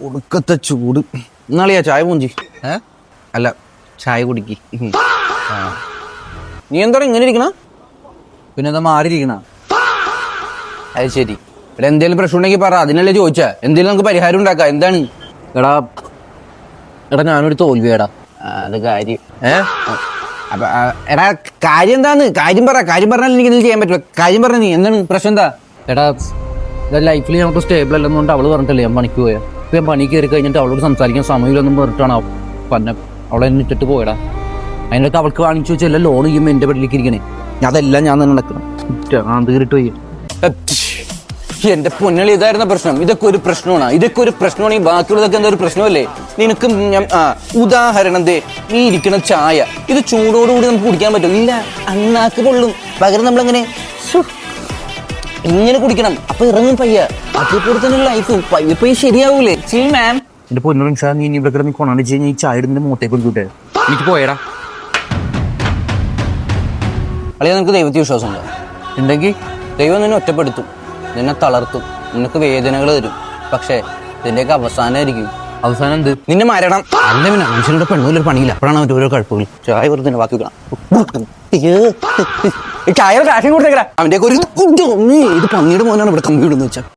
ഒടുക്കത്തെ ചൂട്. എന്നാളിയാ ചായ പൂഞ്ചി. അല്ല, ചായ കുടിക്ക്. നീ എന്താണ് ഇങ്ങനെ ഇരിക്കണ? പിന്നെ എന്താ മാറിയിരിക്കണ? അത് ശരി. ഇവിടെ എന്തേലും പ്രശ്നം ഉണ്ടെങ്കിൽ പറ, അതിനല്ലേ ചോദിച്ചാ. എന്തേലും നമുക്ക് പരിഹാരം ഉണ്ടാക്കാം. എന്താണ്? എടാ ഞാനൊരു തോൽവിയാടാ. അത് കാര്യം. അപ്പൊ എടാ കാര്യം എന്താന്ന്? കാര്യം പറ. കാര്യം പറഞ്ഞാൽ എനിക്ക് എന്തെങ്കിലും ചെയ്യാൻ പറ്റില്ല. കാര്യം പറഞ്ഞ നീ എന്താണ് പ്രശ്നം? എന്താ? എടാ ലൈഫിൽ നമുക്ക് സ്റ്റേബിൾ അല്ലെന്നുകൊണ്ട് അവള് പറഞ്ഞിട്ടല്ലേ ഞാൻ പണിക്ക് പോയാ. ഇപ്പൊ ഞാൻ പണി കയറി കഴിഞ്ഞിട്ട് അവളോട് സംസാരിക്കാൻ സമയമില്ലെന്നും പറഞ്ഞിട്ടാണ് പറഞ്ഞ അവളെ എന്നെ ഇട്ടിട്ട് പോയടാ. അതിനൊക്കെ അവൾക്ക് വാങ്ങിച്ചു വെച്ചാൽ എല്ലാം ലോൺ ചെയ്യുമ്പോൾ എൻ്റെ വീട്ടിലേക്ക് ഇരിക്കണേ. അതെല്ലാം ഞാൻ തന്നെ നടക്കണം. തീരിട്ട് പോയി. എന്റെ പൊന്നളി, ഇതായിരുന്ന പ്രശ്നം. ഇതൊക്കെ ഒരു പ്രശ്നമാണ്. ഇതൊക്കെ ഒരു പ്രശ്നമാണ്. ഈ ബാക്കിയുള്ളതൊക്കെ എന്താ ഒരു പ്രശ്നമല്ലേ? നിനക്ക് ഉദാഹരണം നീ ഇരിക്കണ ചായ, ഇത് ചൂടോടുകൂടി നമുക്ക് കുടിക്കാൻ പറ്റും? ഇല്ല, അണ്ണാക്ക് പൊള്ളും. പകരം നമ്മളെങ്ങനെ ഇങ്ങനെ കുടിക്കണം. അപ്പൊ ഇറങ്ങും പയ്യ. അതേപോലെ തന്നെ ലൈഫ് പയ്യ ശരിയാവൂലേ? മാം, എന്റെ പൊന്നോട് നീ ഇവിടെ കിടന്ന് കൊണ്ടാണ് വെച്ച് കഴിഞ്ഞാൽ ഈ ചായ ഇടുന്നതിന്റെ മുഖത്തേക്ക് കൊടുക്കൂട്ടെ. എനിക്ക് പോയടാ. അളിയാ, നിനക്ക് ദൈവത്തിൽ വിശ്വാസമുണ്ടോ? ഉണ്ടെങ്കിൽ ദൈവം നിന്നെ ഒറ്റപ്പെടുത്തും, നിന്നെ തളർത്തും, നിനക്ക് വേദനകൾ തരും. പക്ഷേ ഇതിന്റെയൊക്കെ അവസാനമായിരിക്കും. അവസാനം എന്ത്? നിന്നെ മരണം. അല്ല, പിന്നെ മനുഷ്യനോട് പെണ്ണൂലൊരു പണിയില്ല. അപ്പോഴാണ് അവൻ്റെ ഓരോ കുഴപ്പങ്ങൾ. ചായ വെറുതെ ബാക്കി വെക്കണം. ചായ കാശും കൊടുത്തേക്കടാ. അവൻ്റെ ഒക്കെ ഒരു ഇത് പന്നിയുടെ മോനാണ് ഇവിടെ കമ്പി ഇടുന്ന വെച്ചാൽ.